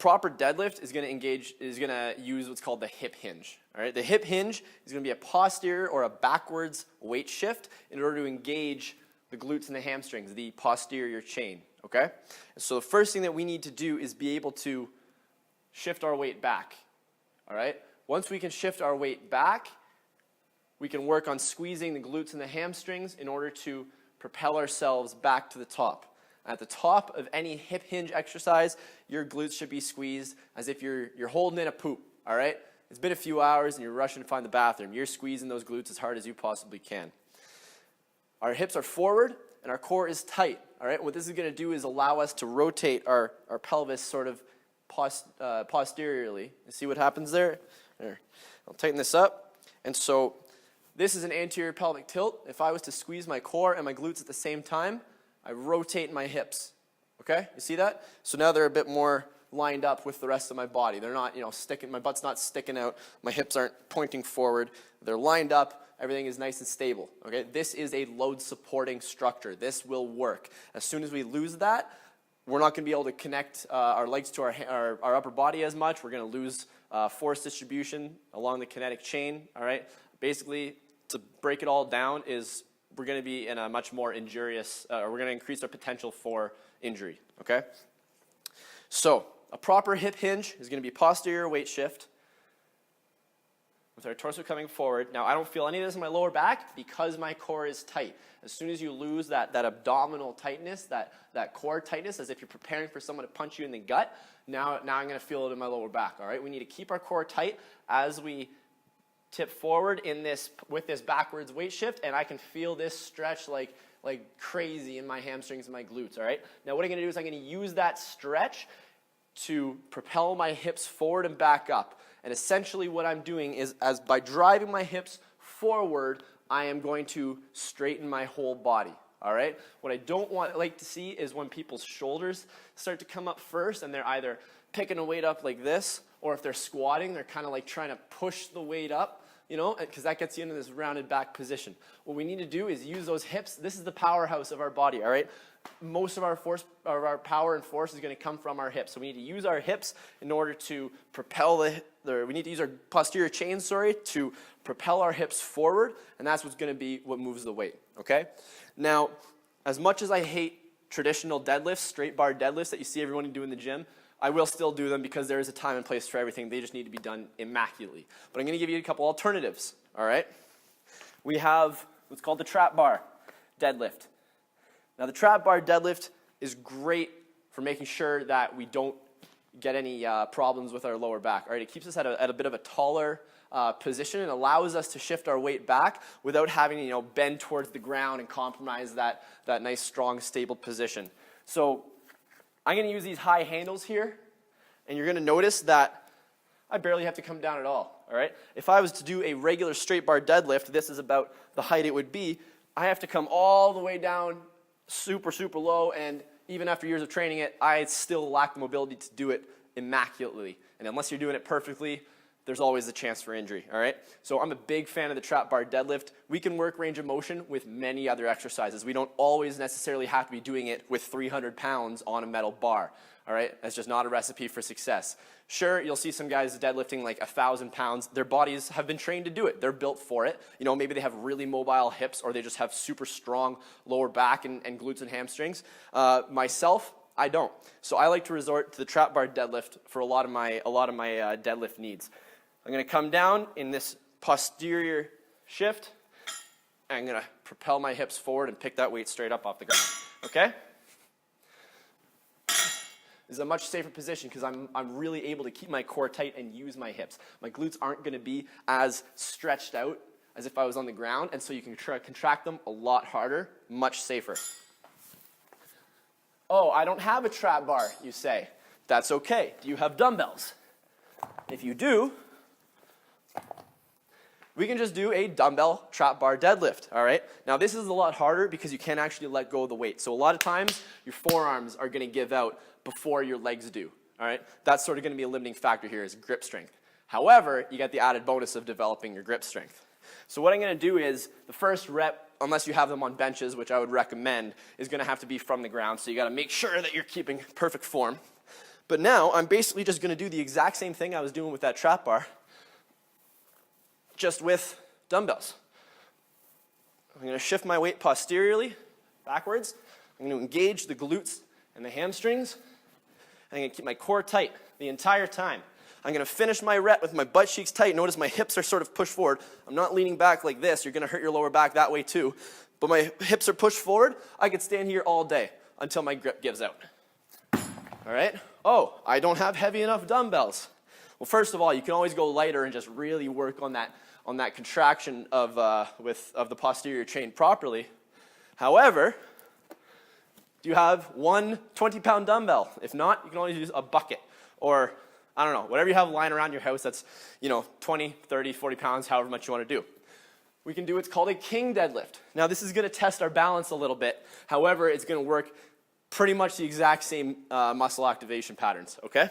proper deadlift is going to use what's called the hip hinge. All right, the hip hinge is going to be a posterior or a backwards weight shift in order to engage the glutes and the hamstrings, the posterior chain. Okay, and so the first thing that we need to do is be able to shift our weight back. All right, once we can shift our weight back, we can work on squeezing the glutes and the hamstrings in order to propel ourselves back to the top. At the top of any hip hinge exercise, your glutes should be squeezed as if you're holding in a poop, all right? It's been a few hours and you're rushing to find the bathroom. You're squeezing those glutes as hard as you possibly can. Our hips are forward and our core is tight, all right? What this is going to do is allow us to rotate our pelvis sort of posteriorly. You see what happens there? There. I'll tighten this up. And so this is an anterior pelvic tilt. If I was to squeeze my core and my glutes at the same time, I rotate my hips, okay? You see that? So now they're a bit more lined up with the rest of my body. They're not, sticking, my butt's not sticking out, my hips aren't pointing forward. They're lined up, everything is nice and stable, okay? This is a load supporting structure. This will work. As soon as we lose that, we're not going to be able to connect our legs to our upper body as much. We're going to lose force distribution along the kinetic chain, all right? Basically, to break it all down is we're going to be in a much more injurious, we're going to increase our potential for injury, okay? So, a proper hip hinge is going to be posterior weight shift with our torso coming forward. Now, I don't feel any of this in my lower back because my core is tight. As soon as you lose that abdominal tightness, that core tightness, as if you're preparing for someone to punch you in the gut, now I'm going to feel it in my lower back, all right? We need to keep our core tight as we tip forward with this backwards weight shift, and I can feel this stretch like crazy in my hamstrings and my glutes, all right? Now what I'm gonna do is I'm gonna use that stretch to propel my hips forward and back up. And essentially what I'm doing is, by driving my hips forward, I am going to straighten my whole body, all right? What I don't like to see is when people's shoulders start to come up first and they're either picking a weight up like this, or if they're squatting, they're kind of like trying to push the weight up, because that gets you into this rounded back position. What we need to do is use those hips. This is the powerhouse of our body, all right? Most of our our power and force is going to come from our hips. So we need to use our hips in order to propel we need to use our posterior chain, to propel our hips forward, and that's what's going to be what moves the weight, okay? Now, as much as I hate traditional deadlifts, straight bar deadlifts that you see everyone do in the gym, I will still do them because there is a time and place for everything. They just need to be done immaculately. But I'm going to give you a couple alternatives, all right? We have what's called the Trap Bar Deadlift. Now, the Trap Bar Deadlift is great for making sure that we don't get any problems with our lower back, all right? It keeps us at a bit of a taller position and allows us to shift our weight back without having to, bend towards the ground and compromise that nice, strong, stable position. So I'm going to use these high handles here, and you're going to notice that I barely have to come down at all, all right? If I was to do a regular straight bar deadlift, this is about the height it would be, I have to come all the way down super, super low, and even after years of training it, I still lack the mobility to do it immaculately. And unless you're doing it perfectly, there's always a chance for injury, all right? So I'm a big fan of the Trap Bar Deadlift. We can work range of motion with many other exercises. We don't always necessarily have to be doing it with 300 pounds on a metal bar, all right? That's just not a recipe for success. Sure, you'll see some guys deadlifting like 1,000 pounds. Their bodies have been trained to do it. They're built for it. Maybe they have really mobile hips, or they just have super strong lower back and glutes and hamstrings. Myself, I don't. So I like to resort to the Trap Bar Deadlift for a lot of my deadlift needs. I'm going to come down in this posterior shift, and I'm going to propel my hips forward and pick that weight straight up off the ground, okay? This is a much safer position because I'm really able to keep my core tight and use my hips. My glutes aren't going to be as stretched out as if I was on the ground, and so you can contract them a lot harder, much safer. Oh, I don't have a trap bar, you say. That's okay. Do you have dumbbells? If you do, we can just do a dumbbell trap bar deadlift, all right? Now, this is a lot harder because you can't actually let go of the weight. So a lot of times, your forearms are going to give out before your legs do, all right? That's sort of going to be a limiting factor here is grip strength. However, you get the added bonus of developing your grip strength. So what I'm going to do is the first rep, unless you have them on benches, which I would recommend, is going to have to be from the ground. So you got to make sure that you're keeping perfect form. But now I'm basically just going to do the exact same thing I was doing with that trap bar, just with dumbbells. I'm going to shift my weight posteriorly, backwards. I'm going to engage the glutes and the hamstrings. I'm going to keep my core tight the entire time. I'm going to finish my rep with my butt cheeks tight. Notice my hips are sort of pushed forward. I'm not leaning back like this. You're going to hurt your lower back that way too. But my hips are pushed forward. I could stand here all day until my grip gives out. All right? Oh, I don't have heavy enough dumbbells. Well, first of all, you can always go lighter and just really work on that contraction of the posterior chain properly. However, do you have one 20-pound dumbbell? If not, you can always use a bucket or, I don't know, whatever you have lying around your house that's, 20, 30, 40 pounds, however much you want to do. We can do what's called a king deadlift. Now, this is going to test our balance a little bit. However, it's going to work pretty much the exact same muscle activation patterns, okay?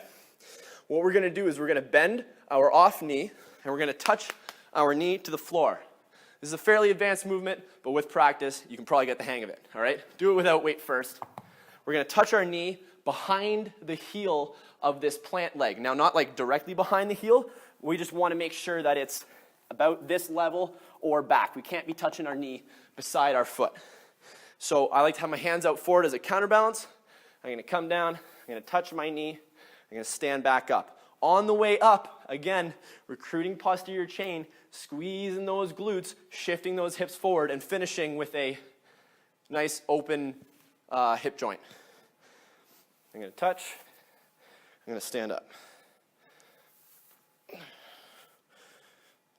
What we're going to do is we're going to bend our off knee, and we're going to touch our knee to the floor. This is a fairly advanced movement, but with practice, you can probably get the hang of it, all right? Do it without weight first. We're going to touch our knee behind the heel of this plant leg. Now, not like directly behind the heel. We just want to make sure that it's about this level or back. We can't be touching our knee beside our foot. So I like to have my hands out forward as a counterbalance. I'm going to come down. I'm going to touch my knee. I'm going to stand back up. On the way up, again, recruiting posterior chain, squeezing those glutes, shifting those hips forward, and finishing with a nice open hip joint. I'm going to touch. I'm going to stand up.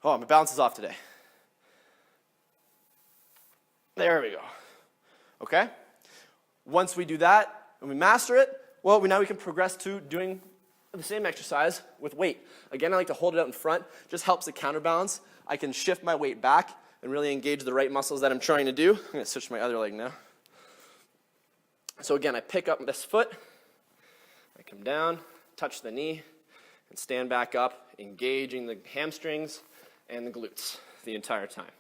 Oh, my balance is off today. There we go. Okay? Once we do that and we master it, well, now we can progress to doing the same exercise with weight. Again, I like to hold it out in front. Just helps the counterbalance. I can shift my weight back and really engage the right muscles that I'm trying to do. I'm going to switch to my other leg now. So again, I pick up this foot. I come down, touch the knee, and stand back up, engaging the hamstrings and the glutes the entire time.